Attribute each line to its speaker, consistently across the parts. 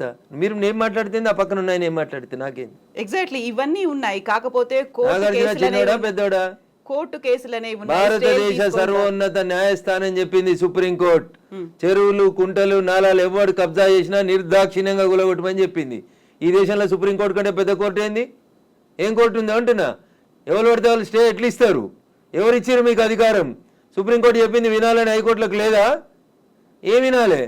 Speaker 1: మాట్లాడతా. మీరు నేను మాట్లాడుతుంది ఆ పక్కన ఉన్నాయి, నేను మాట్లాడితే నాకేం.
Speaker 2: ఎగ్జాక్ట్లీ ఇవన్నీ ఉన్నాయి. కాకపోతే
Speaker 1: చిన్నోడా పెద్దోడా?
Speaker 2: కోర్టు కేసులు అనేవి
Speaker 1: భారతదేశ సర్వోన్నత న్యాయస్థానం చెప్పింది, సుప్రీంకోర్టు చెరువులు కుంటలు నాలాలు ఎవడు కబ్జా చేసినా నిర్దాక్షిణ్యంగా గులగొట్టమని చెప్పింది. ఈ దేశంలో సుప్రీంకోర్టు కంటే పెద్ద కోర్టు ఏంది? ఏం కోర్టు ఉంది అంటున్నా? ఎవరు పడితే వాళ్ళు స్టే ఎట్లా ఇస్తారు? ఎవరు ఇచ్చారు మీకు అధికారం? సుప్రీంకోర్టు చెప్పింది వినాలని హైకోర్టులకు లేదా? ఏం వినాలే?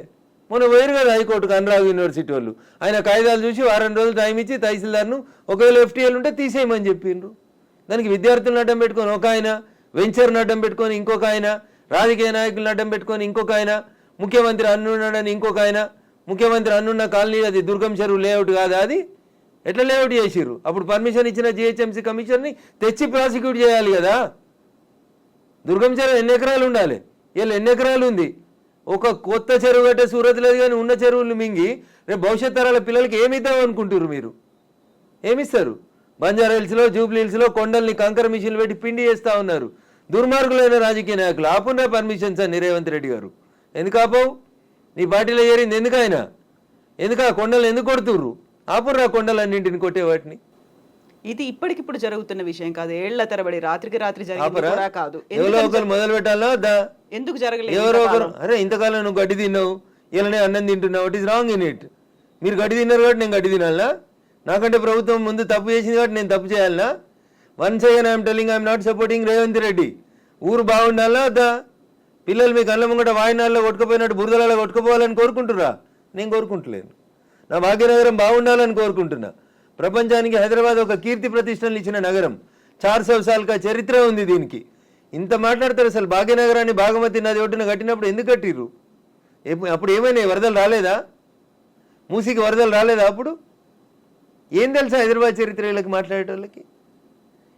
Speaker 1: మొన్న పోయారు కదా హైకోర్టుకు అనురాగ్ యూనివర్సిటీ వాళ్ళు. ఆయన కాయిదాలు చూసి వారం రోజులు టైం ఇచ్చి తహసీల్దార్ను ఒకవేళ ఎఫ్టీఎల్ ఉంటే తీసేయమని చెప్పిండ్రు. దానికి విద్యార్థులను అడ్డం పెట్టుకొని ఒక ఆయన, వెంచర్ను అడ్డం పెట్టుకొని ఇంకొక ఆయన, రాజకీయ నాయకులను అడ్డం పెట్టుకొని ఇంకొక ఆయన, ముఖ్యమంత్రి అన్నున్నాడని ఇంకొక ఆయన, ముఖ్యమంత్రి అన్నున్న కాలనీ అది దుర్గం చెరువు లేఅవుట్ కాదా? అది ఎట్లా లేఅవుట్ చేసిర్రు? అప్పుడు పర్మిషన్ ఇచ్చిన జిహెచ్ఎంసీ కమిషన్ని తెచ్చి ప్రాసిక్యూట్ చేయాలి కదా. దుర్గం చెరువు ఎన్ని ఎకరాలు ఉండాలి? వీళ్ళు ఎన్ని ఎకరాలు ఉంది? ఒక కొత్త చెరువు కట్టే సూరత్ లేదు కానీ ఉన్న చెరువులు మింగి రేపు భవిష్యత్ తరాల పిల్లలకి ఏమిద్దాం అనుకుంటారు మీరు? ఏమిస్తారు? బంజారా హిల్స్లో, జూబ్లీ హిల్స్లో కొండల్ని కంకర మిషన్లు పెట్టి పిండి చేస్తూ ఉన్నారు దుర్మార్గులైన రాజకీయ నాయకులు. ఆపున్నా పర్మిషన్స్ అని రేవంత్ రెడ్డి గారు. ఎందుకు ఆపవు? నీ పార్టీలో చేరింది ఎందుకు? ఆయన ఎందుకు ఆ కొండలు ఎందుకు కొడుతుర్రు? ఆపుర్రా కొండలన్నింటిని కొట్టే వాటిని.
Speaker 2: ఇది ఇప్పటికిప్పుడు జరుగుతున్న విషయం కాదు, ఏళ్ల తరబడి రాత్రికి రాత్రి జరిగింది కూడా కాదు.
Speaker 1: ఎవరో ఒకరు మొదలు పెట్టాలా?
Speaker 2: ఎందుకు జరగలేదు?
Speaker 1: ఎవరో ఒకరు, అరే ఇంతకాలం నువ్వు గడ్డి తిన్నావు, ఇలానే అన్నం తింటున్నావు, it is wrong in it. మీరు గడ్డి తిన్నారు కాబట్టి నేను గడ్డి తినాలా? నాకంటే ప్రభుత్వం ముందు తప్పు చేసింది కాబట్టి నేను తప్పు చేయాలనా? Once again I'm telling I'm not supporting Revanth Reddy. ఊరు బాగుండాలా? పిల్లలు మీ కళ్ళ ముంగట వాయినాల్లో కొట్టుకుపోయినట్టు బురదలలో కొట్టుకుపోవాలని కోరుకుంటురా? నేను కోరుకుంటలేను. నా భాగ్యనగరం బాగుండాలని కోరుకుంటున్నా. ప్రపంచానికి హైదరాబాద్ ఒక కీర్తి ప్రతిష్టలు ఇచ్చిన నగరం. 400 సార్లుగా చరిత్ర ఉంది దీనికి. ఇంత మాట్లాడతారు. అసలు భాగ్యనగరాన్ని బాగమతి నది ఒడ్డున కట్టినప్పుడు ఎందుకు కట్టిర్రు? అప్పుడు ఏమైనా వరదలు రాలేదా? మూసీకి వరదలు రాలేదా? అప్పుడు ఏం తెలుసా హైదరాబాద్ చరిత్ర వీళ్ళకి మాట్లాడేటోళ్ళకి?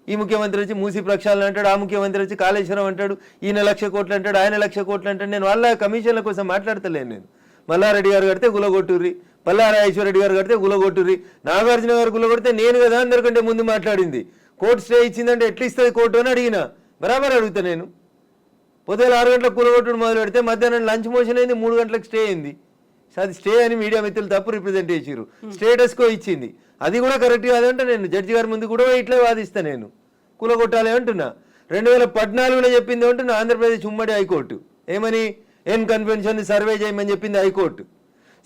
Speaker 1: ఈ ముఖ్యమంత్రి వచ్చి మూసీ ప్రక్షాళన అంటాడు, ఆ ముఖ్యమంత్రి వచ్చి కాళేశ్వరం అంటాడు, ఈయన 1,00,000 కోట్లు అంటాడు, ఆయన 1,00,000 కోట్లు అంటాడు. నేను వాళ్ళ కమిషన్ల కోసం మాట్లాడతలేను. నేను మల్లారెడ్డి గారు కడితే గులగొట్టుర్రి, పల్లారాజేశ్వరరెడ్డి గారు కడితే గులగొట్టుర్రి, నాగార్జున గారు గులగొడితే నేను కదా అందరికంటే ముందు మాట్లాడింది. కోర్టు స్టే ఇచ్చిందంటే ఎట్లా ఇస్తుంది కోర్టు అని అడిగిన. బరాబర్ అడుగుతా నేను. పొద్దున 6 గంటలకు కూలగొట్టుడు మొదలు పెడితే మధ్యాహ్నం లంచ్ మోషన్ అయింది, 3 గంటలకు స్టే అయింది. అది స్టే అని మీడియా మిత్రులు తప్పు రిప్రజెంట్ చేసిర్రు. స్టేటస్కో ఇచ్చింది, అది కూడా కరెక్ట్ కాదంటే నేను జడ్జి గారి ముందు కూడా ఇట్లా వాదిస్తా. నేను కూలగొట్టాలి అంటున్నా. 2014లో చెప్పింది అంటున్నా ఆంధ్రప్రదేశ్ ఉమ్మడి హైకోర్టు. ఏమని? ఎన్ కన్వెన్షన్ సర్వే చేయమని చెప్పింది హైకోర్టు.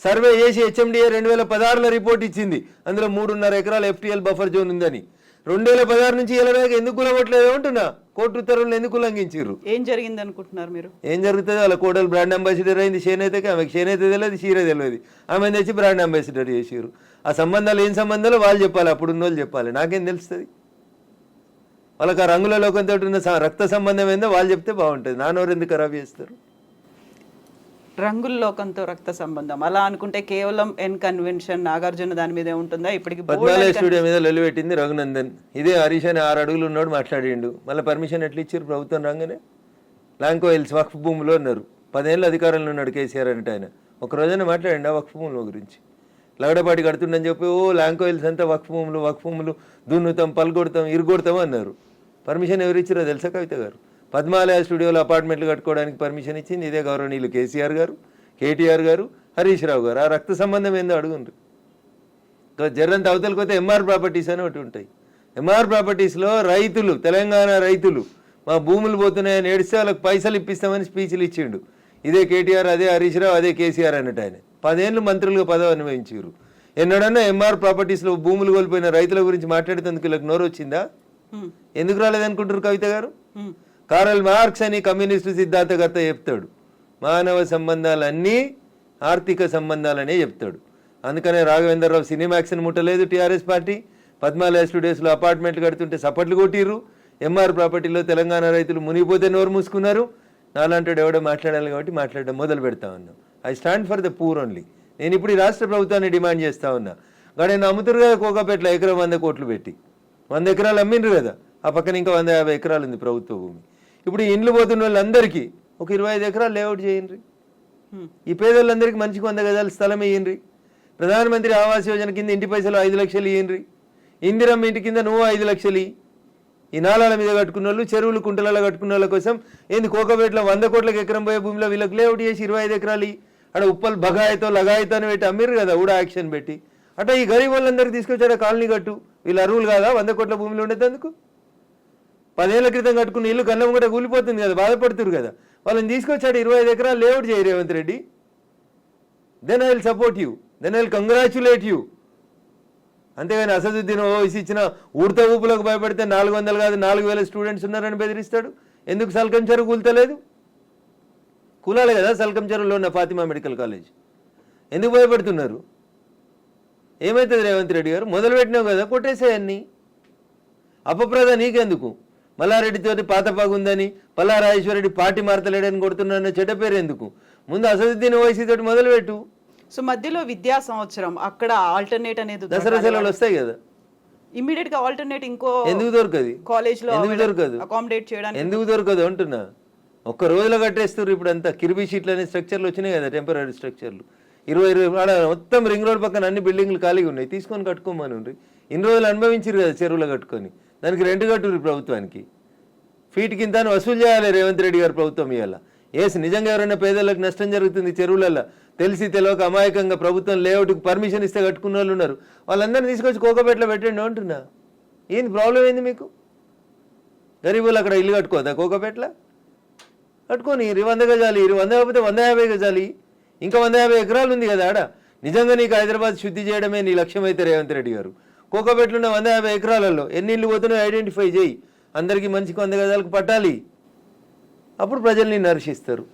Speaker 1: సర్వే చేసి హెచ్ఎండిఏ 2016లో రిపోర్ట్ ఇచ్చింది. అందులో 3.5 ఎకరాల ఎఫ్టీఎల్ బఫర్ జోన్ ఉందని. 2016 నుంచి ఇలాగ ఎందుకు కూలగొట్టలేదు అంటున్నా. కోర్టు ఉత్తర్వులు ఎందుకు ఉల్లంఘించారు?
Speaker 2: ఏం జరిగింది అనుకుంటున్నారు మీరు?
Speaker 1: ఏం జరుగుతుంది? వాళ్ళ కోడలు బ్రాండ్ అంబాసిడర్ అయింది చేనేతకి. ఆమెకి చేనేత తెలియదు, చీర తెలియదు. ఆమె తెచ్చి బ్రాండ్ అంబాసిడర్ చేసారు. ఆ సంబంధాలు ఏం సంబంధాలు వాళ్ళు చెప్పాలి, అప్పుడు ఉన్న వాళ్ళు చెప్పాలి. నాకేం తెలుస్తుంది? వాళ్ళకి ఆ రంగుల లోకంతో ఉన్న రక్త సంబంధం ఏందో వాళ్ళు చెప్తే బాగుంటుంది. నానోరు ఎందుకు ఖరాబ్ చేస్తారు?
Speaker 2: రంగుల లోకంతో రక్త సంబంధం అలా అనుకుంటే కేవలం ఎన్ కన్వెన్షన్ నాగార్జున దాని మీదే ఉంటుందా? ఇప్పటికి
Speaker 1: పద్మాలయ స్టూడియో మీద లొల్లి పెట్టింది రఘునందన్. ఇదే హరీష్ అని 6 అడుగులు ఉన్నాడు మాట్లాడిండు. మళ్ళీ పర్మిషన్ ఎట్లా ఇచ్చారు ప్రభుత్వం రాగానే? లాంకో హిల్స్ వక్ఫ్ భూములో ఉన్నారు. 10 ఏళ్ళు అధికారంలో ఉన్నాడు కేసీఆర్ అంటే. ఆయన ఒక రోజైనా మాట్లాడండి ఆ వక్ఫ్ భూముల గురించి? లగడపాటి కడుతుండని చెప్పి లాంకో హిల్స్ అంతా వక్ఫ్ భూములు దున్నుతాం, పల్గొడతాం, ఇరుగొడతాం అన్నారు. పర్మిషన్ ఎవరు ఇచ్చారో తెలుసా కవిత గారు? పద్మాలయ స్టూడియోలో అపార్ట్మెంట్లు కట్టుకోవడానికి పర్మిషన్ ఇచ్చింది ఇదే గౌరవనీయులు కేసీఆర్ గారు, కేటీఆర్ గారు, హరీష్ రావు గారు. ఆ రక్త సంబంధం ఏందో అడుగుండ్రు. జర్రంత అవతలకి పోతే ఎంఆర్ ప్రాపర్టీస్ అని ఒకటి ఉంటాయి. ఎంఆర్ ప్రాపర్టీస్లో రైతులు, తెలంగాణ రైతులు మా భూములు పోతున్నాయని ఏడిస్తే వాళ్ళకి పైసలు ఇప్పిస్తామని స్పీచ్లు ఇచ్చిండు. ఇదే కేటీఆర్, అదే హరీష్ రావు, అదే కేసీఆర్ అన్నట్టు. ఆయన 10 ఏళ్ళు మంత్రులుగా పదవి అనుభవించారు. ఎన్నడన్నా ఎంఆర్ ప్రాపర్టీస్లో భూములు కోల్పోయిన రైతుల గురించి మాట్లాడేందుకు వీళ్ళకి నోరు వచ్చిందా? ఎందుకు రాలేదనుకుంటారు కవిత గారు? కారల్ మార్క్స్ అని కమ్యూనిస్టు సిద్ధాంతకర్త చెప్తాడు, మానవ సంబంధాలన్నీ ఆర్థిక సంబంధాలనే చెప్తాడు. అందుకనే రాఘవేంద్రరావు సినిమాక్స్ని ముట్టలేదు టీఆర్ఎస్ పార్టీ. పద్మాలయ స్టూడియోస్లో అపార్ట్మెంట్లు కడుతుంటే సపట్లు కొట్టిర్రు. ఎంఆర్ ప్రాపర్టీలో తెలంగాణ రైతులు మునిగిపోతే నోరు మూసుకున్నారు. నాలంటాడు ఎవడో మాట్లాడాలి కాబట్టి మాట్లాడడం మొదలు పెడతా ఉన్నాం. I stand for the poor only. నేను ఇప్పుడు ఈ రాష్ట్ర ప్రభుత్వాన్ని డిమాండ్ చేస్తా ఉన్నా. నేను అమ్ముతురు కదా కోకాపేటలో ఎకరం 100 కోట్లు పెట్టి 100 ఎకరాలు అమ్మిండ్రు కదా. ఆ పక్కన ఇంకా 150 ఎకరాలు ఉంది ప్రభుత్వ భూమి. ఇప్పుడు ఈ ఇండ్లు పోతున్న వాళ్ళందరికీ ఒక 25 ఎకరాలు లేఅవుట్ చేయండి. ఈ పేదోళ్ళందరికీ మంచికి 100 గజాల స్థలం ఇయ్యండి. ప్రధానమంత్రి ఆవాస్ యోజన కింద ఇంటి పైసలు 5 లక్షలు ఇయ్యండి. ఇందిరమ్మ ఇంటి కింద నువ్వు 5 లక్షలు. ఈ నాలాల మీద కట్టుకున్న వాళ్ళు, చెరువులు కుంటలలో కట్టుకున్న వాళ్ళ కోసం ఏంది కోకపేటలో 100 కోట్లకు ఎకరం పోయే భూమిలో వీళ్ళకి లేఅవుట్ చేసి 25 ఎకరాలు అక్కడ ఉప్పల్ బగాయితో లగాయితో అని పెట్టి అమ్మిర్రు కదా ఊడా యాక్షన్ పెట్టి. అట్లా ఈ గరీబ్ వాళ్ళందరికీ తీసుకొచ్చాడు కాలనీ కట్టు. వీళ్ళు అరువులు కాదా 100 కోట్ల భూమిలో ఉండేందుకు? 10 ఏళ్ల క్రితం కట్టుకున్న ఇల్లు గల్లం కూడా కూలిపోతుంది కదా, బాధపడుతురు కదా. వాళ్ళని తీసుకొచ్చాడు 25 ఎకరాలు లేఅవుట్ చేయి Revanth Reddy. Then I will support you, then I will congratulate you. అంతేగాని అసదుద్దీన్ ఓవైసీ ఇచ్చిన ఊడత ఊపులకు భయపడితే 400 కాదు 4000 స్టూడెంట్స్ ఉన్నారని బెదిరిస్తాడు. ఎందుకు సల్కం చెరువు కూల్తలేదు? కూలాలి కదా సల్కం చెరువులో ఉన్న ఫాతిమా మెడికల్ కాలేజ్. ఎందుకు భయపడుతున్నారు? ఏమవుతుంది రేవంత్ రెడ్డి గారు? మొదలుపెట్టినావు కదా, కొట్టేసేయన్ని. అపప్రద నీకెందుకు? మల్లారెడ్డితోటి పాతపాగుందని, పల్లారాజేశ్వరరెడ్డి పార్టీ మారతలేడని కొడుతున్నా చెడ్డ పేరు ఎందుకు? ముందు అసదుద్దీన్ ఓవైసీ తోటి మొదలుపెట్టు.
Speaker 2: సో మధ్యలో విద్యా సంవత్సరం అక్కడ ఆల్టర్నేట్ అనేది
Speaker 1: దసరా సెలవులు వస్తాయి కదా,
Speaker 2: ఇమీడియట్ గా ఆల్టర్నేట్ ఇంకో
Speaker 1: ఎందుకు దొరకదు?
Speaker 2: కాలేజ్ లో
Speaker 1: ఎందుకు దొరకదు?
Speaker 2: అకామిడేట్ చేయడానికి
Speaker 1: ఎందుకు దొరకదు అంటున్నా. ఒక్క రోజులో కట్టేస్తారు. ఇప్పుడు అంతా కిర్బీ షీట్లు అనే స్ట్రక్చర్లు వచ్చినాయి కదా, టెంపరీ స్ట్రక్చర్లు. 20 మొత్తం రింగ్ రోడ్ పక్కన అన్ని బిల్డింగ్లు ఖాళీగా ఉన్నాయి, తీసుకొని కట్టుకోమని ఉండ్రి. ఇన్ని రోజులు అనుభవించారు కదా చెరువులో కట్టుకొని, దానికి రెంట్ కట్టుర్రి ప్రభుత్వానికి. ఫీట్ కింద వసూలు చేయాలి రేవంత్ రెడ్డి గారు ప్రభుత్వం ఇవాళ. నిజంగా ఎవరైనా పేదలకు నష్టం జరుగుతుంది చెరువులలో తెలిసి తెలియక అమాయకంగా ప్రభుత్వం లేఅవుట్కి పర్మిషన్ ఇస్తే కట్టుకున్న వాళ్ళు ఉన్నారు. వాళ్ళందరినీ తీసుకొచ్చి కోకపేటలో పెట్టండి అంటున్నా. ఏంది ప్రాబ్లం ఏంది మీకు? గరీబులు అక్కడ ఇల్లు కట్టుకోదా కోకపేటలో? కట్టుకొని 100 గజాలి, 100 కాకపోతే 150 గజాలి, ఇంకా 150 ఎకరాలు ఉంది కదా ఆడ. నిజంగా నీకు హైదరాబాద్ శుద్ధి చేయడమే నీ లక్ష్యం అయితే రేవంత్ రెడ్డి గారు, కోకపేటలో ఉన్న 150 ఎకరాలలో ఎన్ని ఇల్లు పోతున్నాయో ఐడెంటిఫై చేయి. అందరికీ మంచికి 100 గజాలకు పట్టాలి. అప్పుడు ప్రజల్ని నరిశిస్తారు.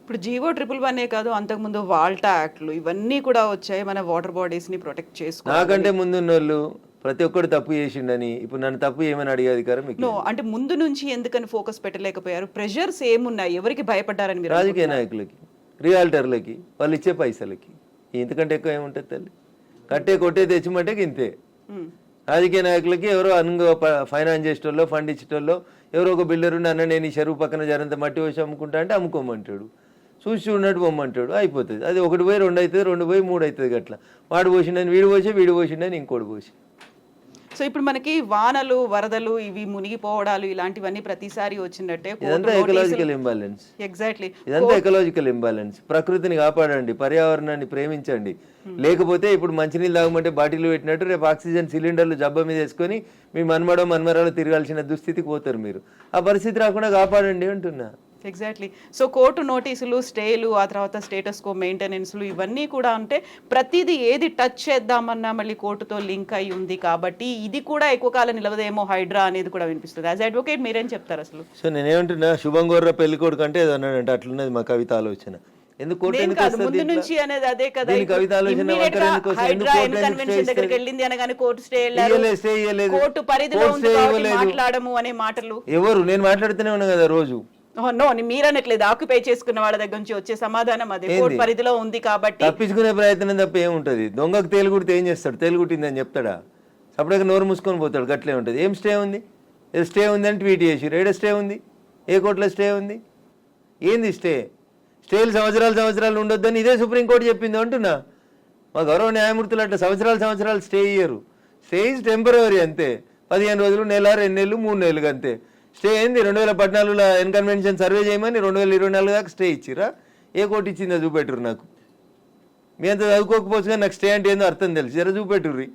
Speaker 2: ఇప్పుడు జీవో 111 కాదు, అంతకుముందు వాల్టా యాక్ట్లు ఇవన్నీ కూడా వచ్చాయి మన వాటర్ బాడీస్ ని ప్రొటెక్ట్ చేసుకోవాలి.
Speaker 1: నాకంటే ముందున్న వాళ్ళు ప్రతి ఒక్కరు తప్పు చేసిండని ఇప్పుడు నన్ను తప్పు ఏమని అడిగే అధికారం మీకు?
Speaker 2: నో, అంటే ముందు నుంచి ఎందుకని ఫోకస్ పెట్టలేకపోయారు? ప్రెషర్స్ ఏమున్నాయి? ఎవరికి భయపడ్డారని మీరు?
Speaker 1: రాజకీయ నాయకులకి, రియాల్టర్లకి, వాళ్ళు ఇచ్చే పైసలకి. ఇంతకంటే ఎక్కువ ఏముంటుంది తల్లి? కట్టే కొట్టే తెచ్చిమంటే ఇంతే. రాజకీయ నాయకులకి ఎవరో ఫైనాన్స్ చేసేటోళ్ళు, ఫండ్ ఇచ్చేటోళ్ళు, ఎవరో ఒక బిల్డర్ ఉండి అన్న నేను ఈ చెరువు పక్కన జరంత మట్టి వచ్చి అమ్ముకుంటా అంటే అమ్ముకోమంటాడు, చూసి చూడనట్టు పొమ్మంటాడు, అయిపోతుంది. అది 1 పోయి 2 అవుతుంది, 2 పోయి 3 అవుతుంది. గట్లా వాడు పోసిండని వీడు పోసి, వీడు పోసిండని ఇంకోటి పోసి.
Speaker 2: సో ఇప్పుడు మనకి వానలు, వరదలు, ఇవి మునిగిపోవడాలు ఇలాంటివన్నీ ప్రతిసారి వచ్చినట్టే.
Speaker 1: ఇదంతా ఎకలాజికల్ ఇంబాలెన్స్.
Speaker 2: ఎగ్జాక్ట్లీ,
Speaker 1: ఇదంతా ఎకలాజికల్ ఇంబాలెన్స్. ప్రకృతిని కాపాడండి, పర్యావరణాన్ని ప్రేమించండి. లేకపోతే ఇప్పుడు మంచినీళ్ళు తాగమంటే బాటిల్ పెట్టినట్టు రేపు ఆక్సిజన్ సిలిండర్లు జబ్బ మీద వేసుకొని మీ మన్మరాలు తిరగాల్సిన దుస్థితికి పోతారు మీరు. ఆ పరిస్థితి రాకుండా కాపాడండి అంటున్నా.
Speaker 2: ఎగ్జాక్ట్లీ. సో కోర్టు నోటీసులు, స్టేలు, ఆ తర్వాత స్టేటస్ కో మెయింటెనెన్స్లు ఇవన్నీ కూడా అంటే ప్రతిదీ ఏది టచ్ చేద్దామన్నా మళ్ళీ కోర్టుతో లింక్ అయి ఉంది కాబట్టి ఇది కూడా ఎక్కువ కాలం నిలవదేమో హైడ్రా అనేది కూడా వినిపిస్తుంది. యాజ్ అడ్వకేట్ మీరేం చెప్తారు అసలు? సో
Speaker 1: నేనేమంటున్నా, శుభం గోర్ర పెళ్లి కొడుకు అంటే ఏదో అన్నాడంటే అట్లున్నది మా కవిత ఆలోచన. ఎందుకు
Speaker 2: ముందు నుంచి అనేది అదే కదా,
Speaker 1: కవిత ఆలోచన
Speaker 2: దగ్గరికి వెళ్ళింది అనగానే కోర్టు స్టే కోర్టు పరిధిలో మాట్లాడము అనే మాటలు
Speaker 1: ఎవరు? నేను మాట్లాడుతూనే ఉన్నా కదా రోజు.
Speaker 2: నో, మీరనట్లేదు, ఆక్యుపై చేసుకున్న వాళ్ళ దగ్గర నుంచి వచ్చే సమాధానం అదే, కోర్టు పరిధిలో ఉంది కాబట్టి.
Speaker 1: తప్పించుకునే ప్రయత్నం తప్ప ఏముంటది? దొంగకు తేలుగుడితే ఏం చేస్తాడు? తేలుగుట్టిందని చెప్తాడా? సపరేట్గా నోరు మూసుకొని పోతాడు. గట్లే ఉంటుంది. ఏం స్టే ఉంది? స్టే ఉంది అని ట్వీట్ చేసి ఏడ స్టే ఉంది? ఏ కోర్టులో స్టే ఉంది? ఏంది స్టే? స్టేలు సంవత్సరాలు ఉండొద్దని ఇదే సుప్రీంకోర్టు చెప్పింది అంటున్నా. మా గౌరవ న్యాయమూర్తులు అట్లా సంవత్సరాలు స్టే ఇయ్యరు. స్టే ఈజ్ టెంపరరీ అంతే. 15 రోజులు, నెల, 2 నెలలు, 3 నెలలు అంతే. స్టే ఏంది? 2014లో ఎన్కన్వెన్షన్ సర్వే చేయమని 2024 దాకా స్టే ఇచ్చిరా? ఏ కోర్టు ఇచ్చిందో చూపెట్టురు నాకు. మీ అంత చదువుకోకపోవచ్చు కానీ నాకు స్టే అంటే ఏందో అర్థం తెలుసు. జర చూపెట్టుర్రి.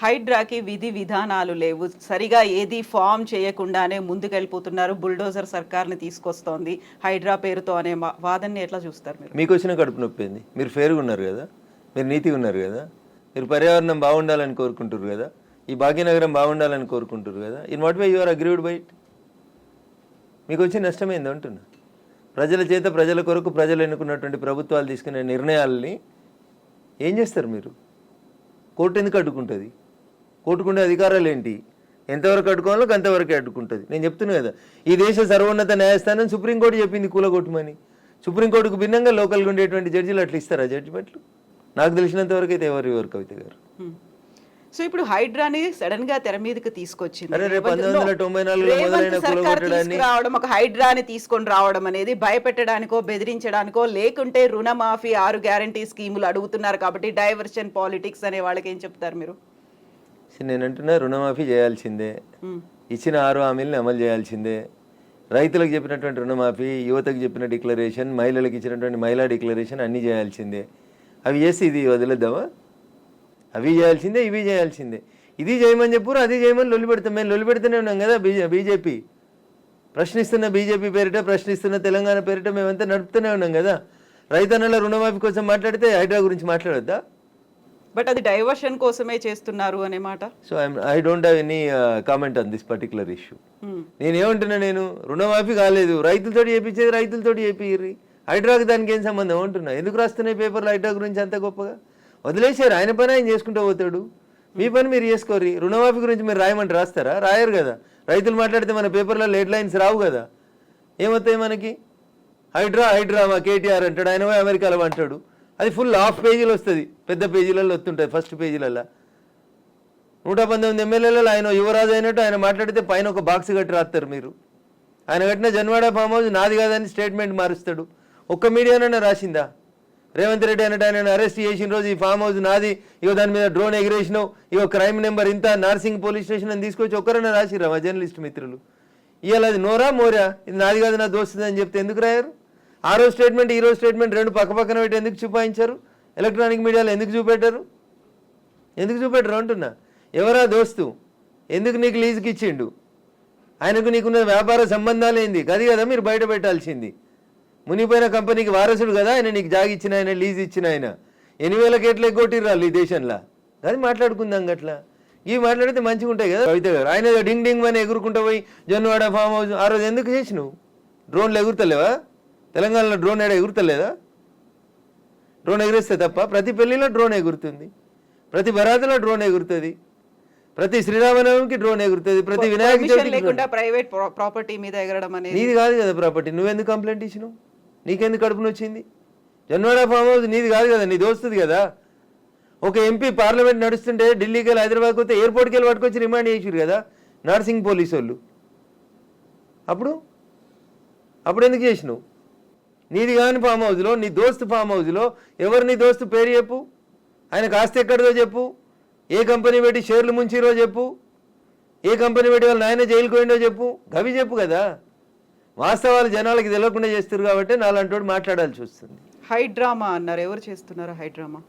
Speaker 2: హైడ్రాకి విధి విధానాలు లేవు, సరిగా ఏది ఫామ్ చేయకుండానే ముందుకెళ్ళిపోతున్నారు, బుల్డోజర్ సర్కార్ని తీసుకొస్తోంది హైడ్రా పేరుతో అనే వాదనని ఎట్లా చూస్తారు మీరు?
Speaker 1: మీకు వచ్చిన కడుపు నొప్పి ఏంది? మీరు ఫేర్గా ఉన్నారు కదా, మీరు నీతిగా ఉన్నారు కదా, మీరు పర్యావరణం బాగుండాలని కోరుకుంటారు కదా, ఈ భాగ్యనగరం బాగుండాలని కోరుకుంటారు కదా. In what way you are agreed by it? మీకు వచ్చే నష్టం ఏందో అంటున్నా. ప్రజల చేత, ప్రజల కొరకు ప్రజలు ఎన్నుకున్నటువంటి ప్రభుత్వాలు తీసుకునే నిర్ణయాలని ఏం చేస్తారు మీరు? కోర్టు ఎందుకు అడ్డుకుంటుంది? కోర్టుకుండే అధికారాలు ఏంటి? ఎంతవరకు అడ్డుకోవాలో అంతవరకే అడ్డుకుంటుంది. నేను చెప్తున్నా కదా, ఈ దేశ సర్వోన్నత న్యాయస్థానం సుప్రీంకోర్టు చెప్పింది కూలగొట్టమని. సుప్రీంకోర్టుకు భిన్నంగా లోకల్గా ఉండేటువంటి జడ్జిలు అట్లా ఇస్తారా జడ్జిమెంట్లు? నాకు తెలిసినంత వరకు అయితే ఎవరు కవిత గారు.
Speaker 2: సో ఇప్పుడు హైడ్రాని సడన్ గా తెర మీదకి తీసుకొచ్చింది.
Speaker 1: 1994
Speaker 2: రావడం, ఒక హైడ్రాని తీసుకొని రావడం అనేది భయపెట్టడానికో, బెదిరించడానికో, లేకుంటే రుణమాఫీ 6 గ్యారంటీ స్కీములు అడుగుతున్నారు కాబట్టి డైవర్షన్ పాలిటిక్స్ అనే వాళ్ళకి ఏం చెప్తారు మీరు?
Speaker 1: నేను అంటున్నా, రుణమాఫీ చేయాల్సిందే, ఇచ్చిన 6 హామీలను అమలు చేయాల్సిందే. రైతులకు చెప్పినటువంటి రుణమాఫీ, యువతకు చెప్పిన డిక్లరేషన్, మహిళలకు ఇచ్చినటువంటి మహిళా డిక్లరేషన్ అన్నీ చేయాల్సిందే. అవి చేసి ఇది వదిలేద్దామా? అవి చేయాల్సిందే, ఇవి చేయాల్సిందే. ఇది చేయమని చెప్పురు, అది చేయమని లొల్లి పెడతాం. మేము లొల్లి పెడుతూనే ఉన్నాం కదా. బీజేపీ ప్రశ్నిస్తున్న బీజేపీ పేరిట, ప్రశ్నిస్తున్న తెలంగాణ పేరిట మేమంతా నడుపుతూనే ఉన్నాం కదా. రైతన్నల రుణమాఫీ కోసం మాట్లాడితే హైడ్రా గురించి మాట్లాడొద్దా?
Speaker 2: బట్ అది డైవర్షన్ కోసమే చేస్తున్నారు అనే మాట.
Speaker 1: So I don't have any comment on this particular issue. నేనేమంటున్నా, నేను రుణమాఫీ కాలేదు, రైతులతో చేయించేది రైతులతో చేపిర్రి, హైడ్రాకి దానికి ఏం సంబంధం అంటున్నా. ఎందుకు రాస్తున్నాయి పేపర్లు హైడ్రా గురించి అంత గొప్పగా? వదిలేసారు, ఆయన పని ఆయన చేసుకుంటూ పోతాడు, మీ పని మీరు చేసుకోర్రి. రుణమాఫీ గురించి మీరు రాయమంటే రాస్తారా? రాయరు కదా. రైతులు మాట్లాడితే మన పేపర్లో హెడ్ లైన్స్ రావు కదా. ఏమవుతాయి మనకి? హైడ్రా మా కేటీఆర్ అంటాడు, ఆయన పోయి అమెరికాలో అంటాడు. అది ఫుల్ హాఫ్ పేజీలు వస్తుంది, పెద్ద పేజీలలో వస్తుంటాయి. ఫస్ట్ పేజీలలో 119 ఎమ్మెల్యేలలో ఆయన యువరాజు అయినట్టు ఆయన మాట్లాడితే పైన ఒక బాక్స్ కట్టి రాస్తారు మీరు. ఆయన కట్టిన జన్వాడ ఫామ్ హౌస్ నాది కాదని స్టేట్మెంట్ మారుస్తాడు. ఒక్క మీడియానైనా రాసిందా? రేవంత్ రెడ్డి అన్నట్టు ఆయన అరెస్ట్ చేసిన రోజు ఈ ఫామ్ హౌస్ నాది, ఇగో దాని మీద డ్రోన్ ఎగిరేసినావు, ఇగో క్రైమ్ నెంబర్ ఇంత, నార్సింగ్ పోలీస్ స్టేషన్ అని తీసుకొచ్చి ఒక్కరైనా రాసిరా మా జర్నలిస్ట్ మిత్రులు? ఇవాళ అది నోరా మోరా, ఇది నాది కాదు నా దోస్తుంది అని చెప్తే ఎందుకు రాయారు? ఆ రోజు స్టేట్మెంట్ ఈ రోజు స్టేట్మెంట్ రెండు పక్క పక్కన పెట్టి ఎందుకు చూపాయించారు? ఎలక్ట్రానిక్ మీడియాలో ఎందుకు చూపెట్టారు? ఎందుకు చూపెట్టరు అంటున్నా. ఎవరా దోస్తు? ఎందుకు నీకు లీజుకి ఇచ్చిండు? ఆయనకు నీకున్న వ్యాపార సంబంధాలు ఏంది? అది కదా మీరు బయట పెట్టాల్సింది. మునిపోయిన కంపెనీకి వారసుడు కదా ఆయన, నీకు జాగి ఇచ్చిన ఆయన, లీజ్ ఇచ్చిన ఆయన. 8,000 కేట్లు ఎగ్గొట్టిర్రాళ్ళు ఈ దేశంలో. అది మాట్లాడుకుందాం గట్లా. ఇవి మాట్లాడితే మంచిగా ఉంటాయి కదా. కవిత గారు ఆయన డింగ్ డింగ్ అని ఎగురుకుంటూ పోయి జన్వాడ ఫామ్ హౌస్ ఆ రోజు ఎందుకు చేసినావు? డ్రోన్లు ఎగురుతలేవా? తెలంగాణలో డ్రోన్ ఏడా ఎగురుతలేదా? డ్రోన్ ఎగిరేస్తే తప్ప ప్రతి పెళ్లిలో డ్రోన్ ఎగురుతుంది, ప్రతి బరాతులో డ్రోన్ ఎగురుతుంది, ప్రతి శ్రీరామనవమికి డ్రోన్ ఎగురుతుంది, ప్రతి వినాయక
Speaker 2: లేకుండా ప్రైవేట్ ప్రాపర్టీ మీద ఎగరడం అనేది
Speaker 1: నీది కాదు కదా ప్రాపర్టీ. నువ్వెందుకు కంప్లైంట్ ఇచ్చినావు? నీకెందుకు కడుపుని వచ్చింది? జన్వాడ ఫామ్ హౌస్ నీది కాదు కదా, నీ దోస్తుంది కదా. ఒక ఎంపీ పార్లమెంట్ నడుస్తుంటే ఢిల్లీకి వెళ్ళి హైదరాబాద్కి వస్తే ఎయిర్పోర్ట్కి వెళ్ళి పట్టుకొచ్చి రిమాండ్ చేసిరు కదా నార్సింగ్ పోలీసు వాళ్ళు. అప్పుడు ఎందుకు చేసినావు? నీది కాని ఫామ్ హౌస్లో, నీ దోస్తు ఫామ్ హౌస్లో ఎవరు నీ దోస్తు పేరు చెప్పు, ఆయనకు ఆస్తి ఎక్కడిదో చెప్పు, ఏ కంపెనీ పెట్టి షేర్లు ముంచిరో చెప్పు, ఏ కంపెనీ పెట్టి వాళ్ళు నాయన జైలుకు పోయిండో చెప్పు, గవి చెప్పు కదా. వాస్తవాలు జనాలకి తెలియకుండా చేస్తారు కాబట్టి నాలంటోడు మాట్లాడాల్సి వస్తుంది.
Speaker 2: హైడ్రామా అన్నారు, ఎవరు చేస్తున్నారు హైడ్రామా?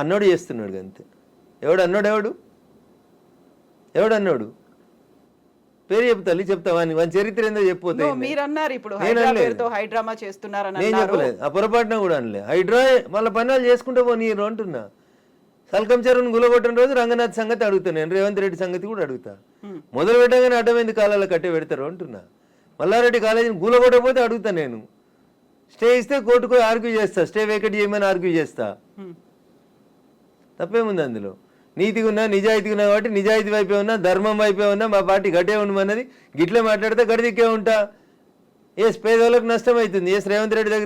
Speaker 1: అన్నోడు చేస్తున్నాడు అంతే. ఎవడు పేరు చెప్తాలి, చెప్తావా? వాని చరిత్ర ఏందో చెప్పిపోతే
Speaker 2: మీరు అన్నారు ఇప్పుడు హైడ్రామా చేస్తున్నారని.
Speaker 1: నేను చెప్పలేదు, ఆ పొరపాటున కూడా అనలే. హైడ్రా వాళ్ళ పనులు చేసుకుంటూ పోనీరు అంటున్నా. సల్కం చెరువును గులగొట్టిన రోజు రంగనాథ్ సంగతి అడుగుతా, నేను రేవంత్ రెడ్డి సంగతి కూడా అడుగుతా. మొదలు పెట్టగానే అడ్డమైంది కాలాల కట్టే పెడతారు అంటున్నా. మల్లారెడ్డి కాలేజీని గులగొట్టకపోతే అడుగుతా నేను. స్టే ఇస్తే కోర్టుకు ఆర్గ్యూ చేస్తా, స్టే వేకెట్ చేయమని ఆర్గ్యూ చేస్తా. తప్పేముంది అందులో? నీతిగా ఉన్నా, నిజాయితీగా ఉన్నా కాబట్టి నిజాయితీ వైపే ఉన్నా, ధర్మం వైపే ఉన్నా, మా పార్టీ గట్టే ఉండమన్నది. గిట్లే మాట్లాడితే గడిదిక్కే ఉంటా. పేదవాళ్ళకు నష్టం అవుతుంది. రేవంత్ రెడ్డి దగ్గర